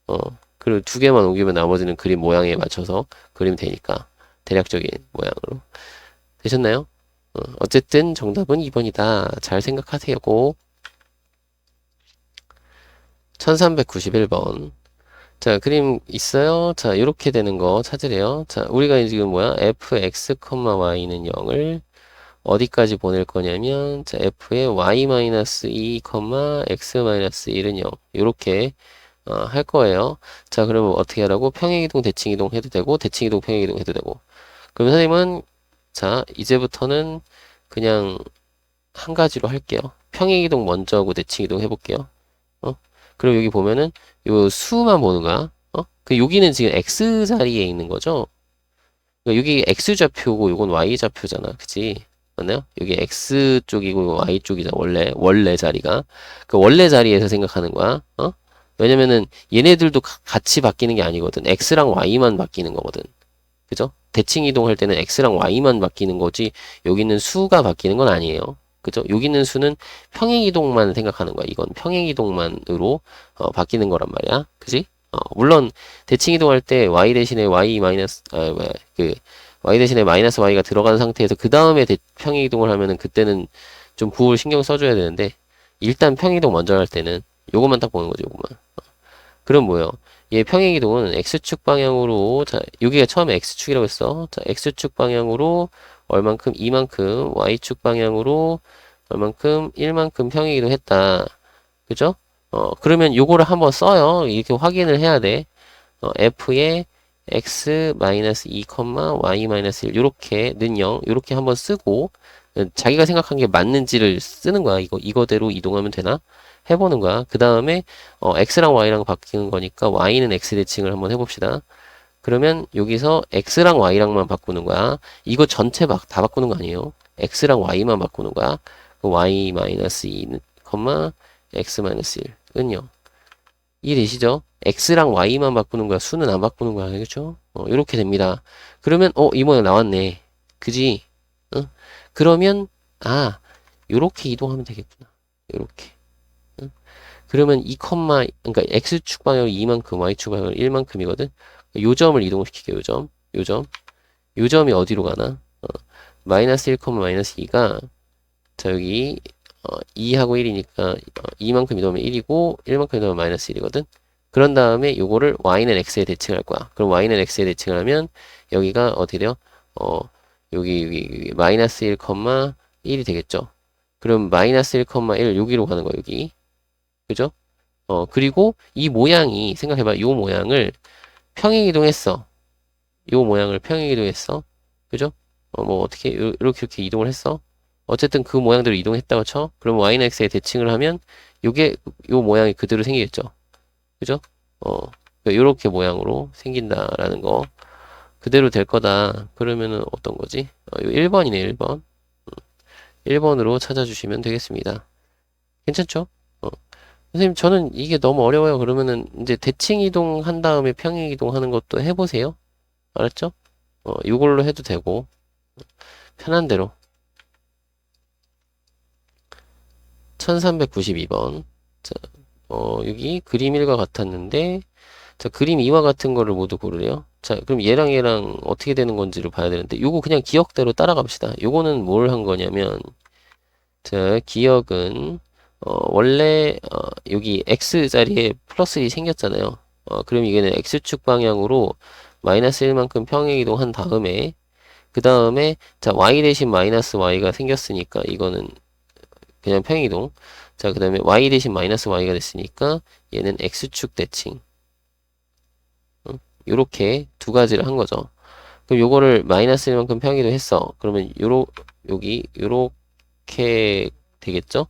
어, 그리고 두 개만 옮기면 나머지는 그림 모양에 맞춰서 그리면 되니까 대략적인 모양으로 되셨나요? 어쨌든 정답은 2번이다. 잘 생각하세요. 꼭. 1391번. 자, 그림 있어요? 자, 이렇게 되는 거 찾으래요. 자, 우리가 지금 뭐야? fx, y는 0을 어디까지 보낼 거냐면, 자, f의 y-2, x-1은 0. 이렇게 할 거예요. 자, 그러면 어떻게 하라고? 평행이동, 대칭이동 해도 되고, 대칭이동, 평행이동 해도 되고. 그럼 선생님은, 자, 이제부터는 그냥 한 가지로 할게요. 평행이동 먼저 하고 대칭이동 해볼게요. 그리고 여기 보면은 요 수만 보는 거야. 그 여기는 지금 x 자리에 있는 거죠. 그러니까 여기 x 좌표고 요건 y 좌표잖아. 그치? 맞나요? 여기 x 쪽이고 y 쪽이잖아. 원래 자리가. 그 원래 자리에서 생각하는 거야. 왜냐면은 얘네들도 같이 바뀌는 게 아니거든. x랑 y만 바뀌는 거거든. 그죠? 대칭 이동할 때는 x랑 y만 바뀌는 거지 여기는 수가 바뀌는 건 아니에요. 그죠? 여기 있는 수는 평행이동만 생각하는 거야. 이건 평행이동만으로 바뀌는 거란 말이야. 그지? 물론 대칭이동할 때 y 대신에 y 마이너스 뭐야 그 y 대신에 마이너스 y가 들어간 상태에서 그 다음에 평행이동을 하면은 그때는 좀 부호를 신경 써줘야 되는데 일단 평행이동 먼저 할 때는 요것만 딱 보는 거죠. 요것만. 그럼 뭐예요? 얘 평행이동은 x축 방향으로 자 여기가 처음에 x축이라고 했어. 자 x축 방향으로 얼만큼 2만큼 y축 방향으로 얼만큼 1만큼 평행이동 했다. 그죠? 그러면 요거를 한번 써요. 이렇게 확인을 해야 돼. f의 x-2, y-1 요렇게는 0 요렇게 한번 쓰고 자기가 생각한 게 맞는지를 쓰는 거야. 이거대로 이동하면 되나? 해보는 거야. 그 다음에 x랑 y랑 바뀌는 거니까 y는 x 대칭을 한번 해봅시다. 그러면 여기서 x랑 y랑만 바꾸는 거야. 이거 전체 다 바꾸는 거 아니에요. x랑 y만 바꾸는 거야. y-2, x-1은 0. 이해되시죠? x랑 y만 바꾸는 거야. 수는 안 바꾸는 거야. 그렇죠? 이렇게 됩니다. 그러면 이 모양 나왔네. 그지? 그러면 요렇게 이동하면 되겠구나. 요렇게. 그러면 그러니까 x축 방향으로 2만큼, y축 방향으로 1만큼이거든. 요 점을 이동시킬게요. 요 점이 어디로 가나? 마이너스 1, 마이너스 2가 자 여기 2하고 1이니까 2만큼 이동하면 1이고 1만큼 이동하면 마이너스 1이거든. 그런 다음에 요거를 y는 x에 대칭할 거야. 그럼 y는 x에 대칭을 하면 여기가 어떻게 돼요? 여기 마이너스 1, 1이 되겠죠. 그럼 마이너스 1, 1 여기로 가는 거야. 여기. 그죠? 그리고 이 모양이 생각해봐. 요 모양을 평행이동했어. 요 모양을 평행이동했어. 그죠? 뭐 어떻게 이렇게 이동을 했어. 어쨌든 그 모양대로 이동했다고 쳐. 그럼 y는 x에 대칭을 하면 요 모양이 그대로 생기겠죠. 그죠? 요렇게 모양으로 생긴다라는 거. 그대로 될 거다. 그러면은 어떤 거지? 요 1번이네, 1번. 1번으로 찾아주시면 되겠습니다. 괜찮죠? 선생님, 저는 이게 너무 어려워요. 그러면은 이제 대칭 이동 한 다음에 평행 이동 하는 것도 해보세요. 알았죠? 이걸로 해도 되고. 편한 대로. 1392번. 자, 여기 그림 1과 같았는데, 자, 그림 2와 같은 거를 모두 고르래요. 자, 그럼 얘랑 어떻게 되는 건지를 봐야 되는데, 요거 그냥 기억대로 따라갑시다. 요거는 뭘 한 거냐면, 자, 기억은, 원래, 여기 X자리에 플러스 1이 생겼잖아요. 그럼 이게는 X축 방향으로 마이너스 1만큼 평행이동한 다음에, 그 다음에, 자, Y 대신 마이너스 Y가 생겼으니까, 이거는 그냥 평행이동. 자, 그 다음에 Y 대신 마이너스 Y가 됐으니까, 얘는 X축 대칭. 요렇게 두 가지를 한 거죠. 그럼 요거를 마이너스 1만큼 평행이동 했어. 그러면 여기, 요렇게 되겠죠?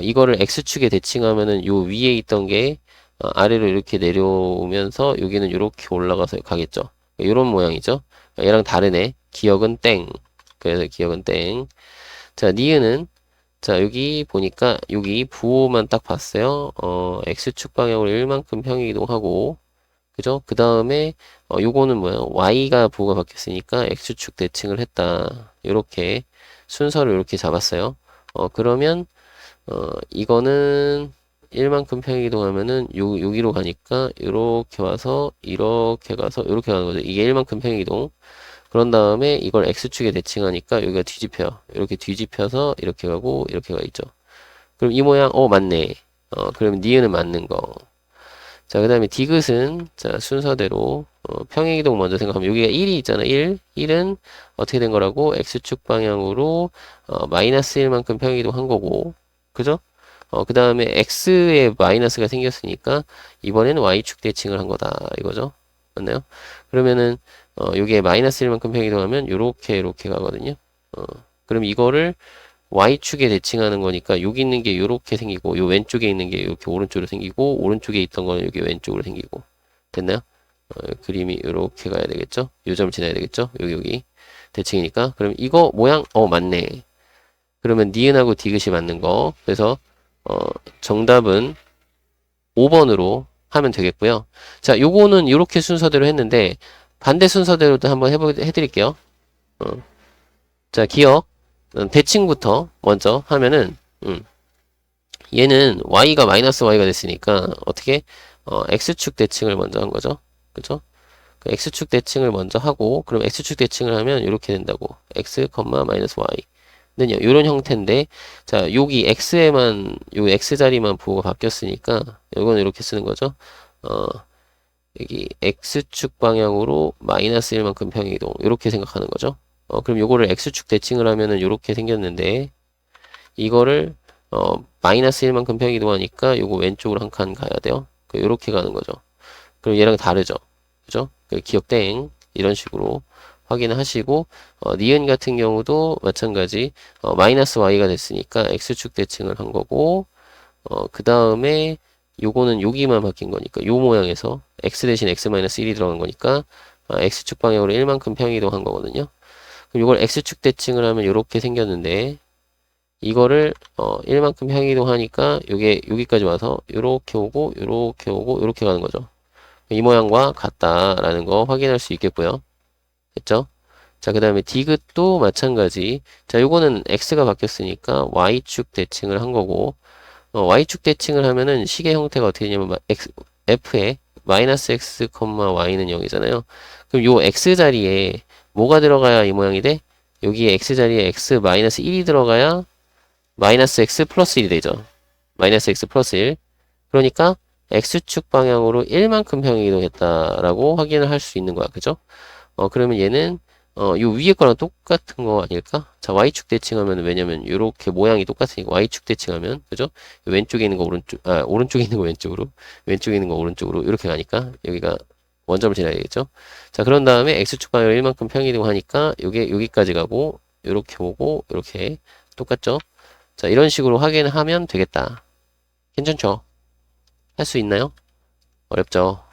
이거를 X축에 대칭하면은 요 위에 있던 게 아래로 이렇게 내려오면서 여기는 이렇게 올라가서 가겠죠. 이런 모양이죠. 얘랑 다르네. 기억은 땡. 그래서 기억은 땡. 자, 니은은 자, 여기 보니까 여기 부호만 딱 봤어요. X축 방향으로 1만큼 평행이동하고 그죠? 그 다음에 요거는 뭐야? Y가 부호가 바뀌었으니까 X축 대칭을 했다. 요렇게 순서를 이렇게 잡았어요. 그러면 이거는 1만큼 평행이동하면은 여기로 가니까 이렇게 와서 이렇게 가서 이렇게 가는 거죠. 이게 1만큼 평행이동. 그런 다음에 이걸 X축에 대칭하니까 여기가 뒤집혀요. 이렇게 뒤집혀서 이렇게 가고 이렇게 가 있죠. 그럼 이 모양 맞네. 그러면 니은은 맞는 거. 자, 그 다음에 디귿은 자 순서대로 평행이동 먼저 생각하면 여기가 1이 있잖아. 1은 어떻게 된 거라고? X축 방향으로 마이너스 1만큼 평행이동 한 거고 그죠? 그 다음에 X에 마이너스가 생겼으니까 이번에는 Y축 대칭을 한 거다 이거죠. 맞나요? 그러면은 여기에 마이너스 1만큼 평행이동하면 요렇게 가거든요. 그럼 이거를 Y축에 대칭하는 거니까 여기 있는 게 요렇게 생기고 요 왼쪽에 있는 게 이렇게 오른쪽으로 생기고 오른쪽에 있던 거는 여기 왼쪽으로 생기고 됐나요? 그림이 요렇게 가야 되겠죠? 요 점을 지나야 되겠죠? 여기 대칭이니까 그럼 이거 모양 맞네. 그러면 니은하고 디귿이 맞는 거 그래서 정답은 5번으로 하면 되겠고요. 자, 요거는 요렇게 순서대로 했는데 반대 순서대로도 한번 해드릴게요. 자, 기억 대칭부터 먼저 하면은 얘는 y가 마이너스 y가 됐으니까 어떻게 x축 대칭을 먼저 한 거죠. 그죠? 그 x축 대칭을 먼저 하고 그럼 x축 대칭을 하면 이렇게 된다고 x, 마이너스 y 는 이런 형태인데 자 여기 x에만 요 x 자리만 부호가 바뀌었으니까 이건 이렇게 쓰는 거죠. 여기 x축 방향으로 마이너스 1만큼 평행이동 이렇게 생각하는 거죠. 그럼 요거를 x축 대칭을 하면은 이렇게 생겼는데 이거를 마이너스 1만큼 평행이동하니까 요거 왼쪽으로 한 칸 가야 돼요. 요렇게 가는 거죠. 그럼 얘랑 다르죠. 그죠? 기억 땡 이런 식으로 확인을 하시고 니은 같은 경우도 마찬가지 마이너스 y가 됐으니까 x축 대칭을 한 거고 그 다음에 요거는 여기만 바뀐 거니까 요 모양에서 x 대신 x 마이너스 1이 들어간 거니까 x축 방향으로 1만큼 평행이동한 거거든요. 그럼 요걸 x축 대칭을 하면 요렇게 생겼는데 이거를 1만큼 평행이동 하니까 요게 여기까지 와서 요렇게 오고 요렇게 오고 요렇게 가는 거죠. 이 모양과 같다라는 거 확인할 수 있겠고요. 됐죠? 자, 그 다음에 디귿도 마찬가지. 자, 요거는 x가 바뀌었으니까 y축 대칭을 한 거고 y축 대칭을 하면은 식의 형태가 어떻게 되냐면 f에 마이너스 x, y는 0이잖아요. 그럼 요 x 자리에 뭐가 들어가야 이 모양이 돼? 여기에 x 자리에 x 마이너스 1이 들어가야 마이너스 x 플러스 1이 되죠. 마이너스 x 플러스 1. 그러니까 x축 방향으로 1만큼 평행이동했다라고 확인을 할 수 있는 거야. 그죠? 그러면 얘는 요 위에 거랑 똑같은 거 아닐까? 자, y축 대칭하면 왜냐면 요렇게 모양이 똑같으니까 y축 대칭하면 그죠? 왼쪽에 있는 거 오른쪽에 있는 거 왼쪽에 있는 거 오른쪽으로 이렇게 가니까 여기가 원점을 지나야 되겠죠? 자, 그런 다음에 x축 방향으로 1만큼 평행이동 하니까 요게 여기까지 가고 요렇게 오고 요렇게 똑같죠? 자, 이런 식으로 확인을 하면 되겠다. 괜찮죠? 할 수 있나요? 어렵죠?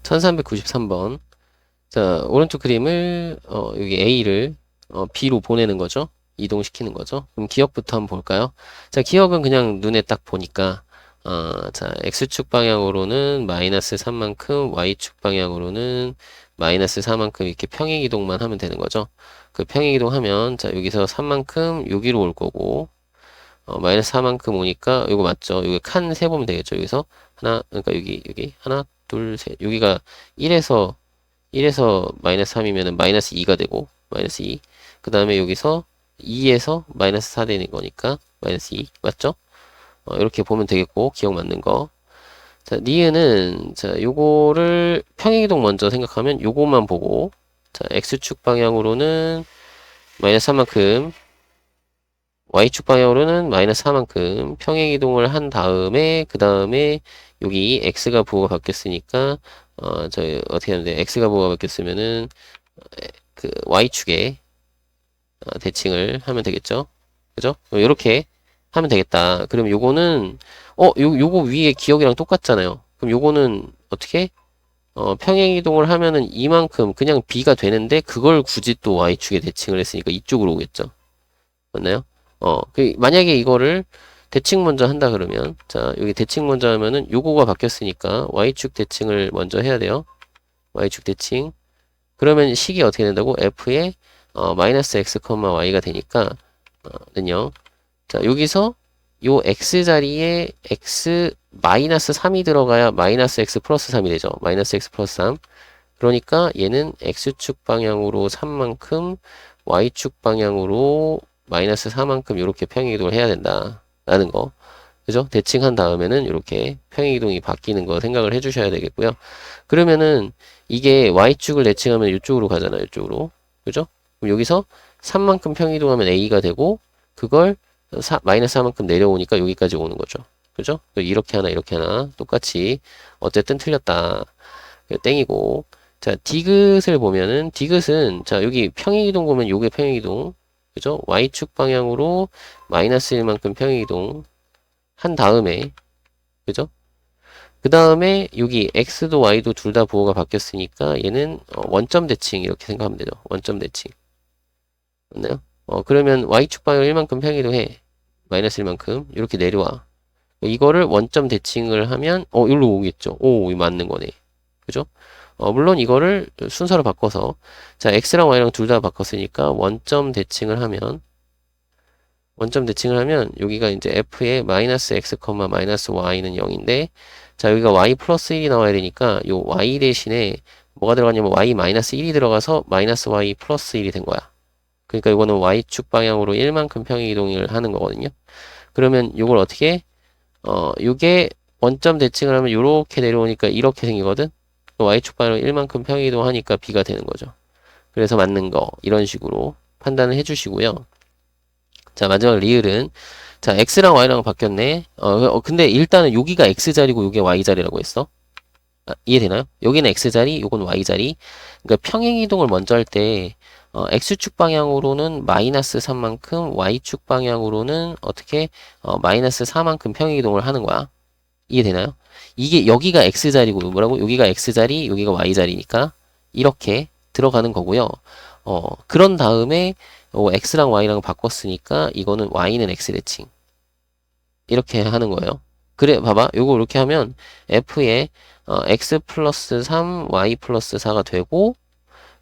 1393번. 자, 오른쪽 그림을, 여기 A를, B로 보내는 거죠. 이동시키는 거죠. 그럼 기억부터 한번 볼까요? 자, 기억은 그냥 눈에 딱 보니까, 자, x축 방향으로는 마이너스 3만큼, y축 방향으로는 마이너스 4만큼 이렇게 평행이동만 하면 되는 거죠. 그 평행이동하면, 자, 여기서 3만큼 여기로 올 거고, 마이너스 4만큼 오니까, 이거 맞죠? 여기 칸 세보면 되겠죠? 여기서 하나, 그러니까 여기, 하나, 둘, 셋. 여기가 1에서 마이너스 3이면은 마이너스 2가 되고, 마이너스 2. 그 다음에 여기서 2에서 마이너스 4 되는 거니까, 마이너스 2. 맞죠? 이렇게 보면 되겠고, 기억 맞는 거. 자, 니은은, 자, 요거를 평행이동 먼저 생각하면 요것만 보고, 자, x축 방향으로는 마이너스 3만큼, y축 방향으로는 마이너스 4만큼 평행이동을 한 다음에, 그 다음에 여기 x가 부호가 바뀌었으니까, 어떻게 하면 돼? x가 부호가 바뀌었으면은, 그 y축에 대칭을 하면 되겠죠? 그죠? 이렇게 하면 되겠다. 그럼 요거는 요거 위에 기억이랑 똑같잖아요. 그럼 요거는 어떻게? 평행이동을 하면은 이만큼 그냥 b가 되는데 그걸 굳이 또 y축에 대칭을 했으니까 이쪽으로 오겠죠. 맞나요? 만약에 이거를 대칭 먼저 한다 그러면 자, 여기 대칭 먼저 하면은 요거가 바뀌었으니까 y축 대칭을 먼저 해야 돼요. y축 대칭. 그러면 식이 어떻게 된다고? f의 마이너스 x, y가 되니까 는요. 자, 여기서 요 x 자리에 x 마이너스 3이 들어가야 마이너스 x 플러스 3이 되죠. 마이너스 x 플러스 3. 그러니까 얘는 x축 방향으로 3만큼 y축 방향으로 마이너스 4만큼 이렇게 평행이동을 해야 된다. 라는 거. 그죠? 대칭한 다음에는 이렇게 평행이동이 바뀌는 거 생각을 해주셔야 되겠고요. 그러면은 이게 y축을 대칭하면 이쪽으로 가잖아요. 이쪽으로. 그죠? 그럼 여기서 3만큼 평행이동하면 a가 되고 그걸 마이너스 4만큼 내려오니까 여기까지 오는 거죠. 그죠? 이렇게 하나 똑같이 어쨌든 틀렸다. 땡이고. 자, 디귿을 보면은 디귿은 자, 여기 평행이동 보면 요게 평행이동. 그죠? y축 방향으로 마이너스 1만큼 평행이동 한 다음에 그죠? 그 da음에 여기 x도 y도 둘 다 부호가 바뀌었으니까 얘는 원점 대칭 이렇게 생각하면 되죠. 원점 대칭. 맞나요? 그러면 y축 방향 1만큼 평행이동해. 마이너스 1만큼 이렇게 내려와. 이거를 원점 대칭을 하면 여기로 오겠죠. 오, 이 맞는 거네. 그죠? 물론 이거를 순서로 바꿔서 자, x랑 y랑 둘 다 바꿨으니까 원점 대칭을 하면 여기가 이제 f의 마이너스 x, 마이너스 y는 0인데 자, 여기가 y 플러스 1이 나와야 되니까 요 y 대신에 뭐가 들어가냐면 y 마이너스 1이 들어가서 마이너스 y 플러스 1이 된 거야. 그러니까 이거는 y축 방향으로 1만큼 평행이동을 하는 거거든요. 그러면 이걸 어떻게 요게 원점 대칭을 하면 요렇게 내려오니까 이렇게 생기거든. y축 방향으로 1만큼 평행이동 하니까 b가 되는 거죠. 그래서 맞는 거 이런 식으로 판단을 해주시고요. 자, 마지막 리을은 자, x랑 y랑 바뀌었네. 근데 일단은 여기가 x자리고 여기가 y자리라고 했어. 이해되나요? 여기는 x자리, 요건 y자리. 그러니까 평행이동을 먼저 할 때 x축 방향으로는 마이너스 3만큼, y축 방향으로는 어떻게 마이너스 4만큼 평행이동을 하는 거야. 이해되나요? 이게 여기가 x자리고 뭐라고? 여기가 x자리, 여기가 y자리니까 이렇게 들어가는 거고요. 그런 다음에 x랑 y랑 바꿨으니까 이거는 y는 x 대칭 이렇게 하는 거예요. 그래 봐봐 요거 이렇게 하면 f의 x 플러스 3 y 플러스 4가 되고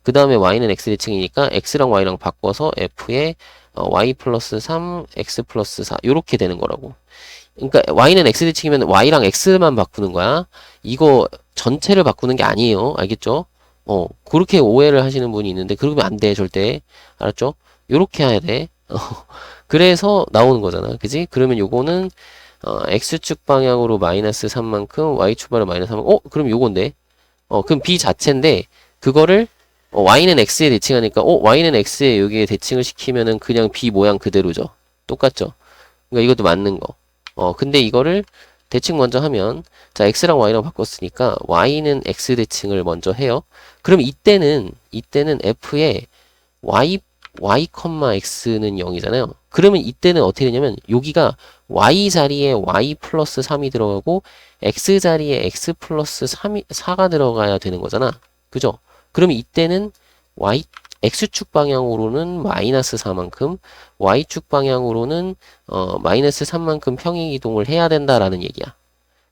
그 다음에 y는 x 대칭이니까 x랑 y랑 바꿔서 f의 y 플러스 3 x 플러스 4 요렇게 되는 거라고. 그러니까 y는 x 대칭이면 y랑 x만 바꾸는 거야. 이거 전체를 바꾸는 게 아니에요. 알겠죠? 그렇게 오해를 하시는 분이 있는데 그러면 안 돼 절대. 알았죠? 요렇게 해야 돼. 그래서 나오는 거잖아. 그지? 그러면 요거는 x축 방향으로 마이너스 3만큼 y축 방향으로 마이너스 3만큼 그럼 요건데 그럼 b 자체인데 그거를 y는 x에 대칭하니까 y는 x에 여기에 대칭을 시키면은 그냥 b 모양 그대로죠. 똑같죠? 그러니까 이것도 맞는 거. 근데 이거를 대칭 먼저 하면 자 x랑 y랑 바꿨으니까 y는 x 대칭을 먼저 해요. 그럼 이때는 f의 y x는 0이잖아요. 그러면 이때는 어떻게 되냐면 여기가 y 자리에 y 플러스 3이 들어가고 x 자리에 x 플러스 4가 들어가야 되는 거잖아. 그죠? 그러면 이때는 x축 방향으로는 마이너스 4만큼 y축 방향으로는 마이너스 3만큼 평행이동을 해야 된다라는 얘기야.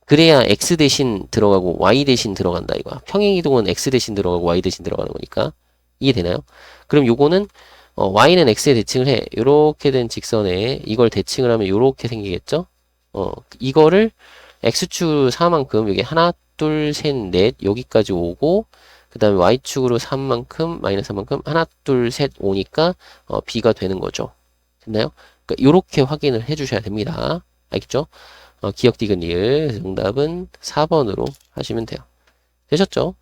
그래야 x 대신 들어가고 y 대신 들어간다 이거야. 평행이동은 x 대신 들어가고 y 대신 들어가는 거니까. 이해되나요? 그럼 요거는 y는 x에 대칭을 해. 요렇게 된 직선에 이걸 대칭을 하면 요렇게 생기겠죠? 이거를 x축 4만큼 여기 하나, 둘, 셋, 넷 여기까지 오고 그 다음에 y축으로 3만큼 마이너스 3만큼 하나, 둘, 셋 오니까 b가 되는 거죠. 됐나요? 그러니까 요렇게 확인을 해 주셔야 됩니다. 알겠죠? 기억 디귿 리을 정답은 4번으로 하시면 돼요. 되셨죠?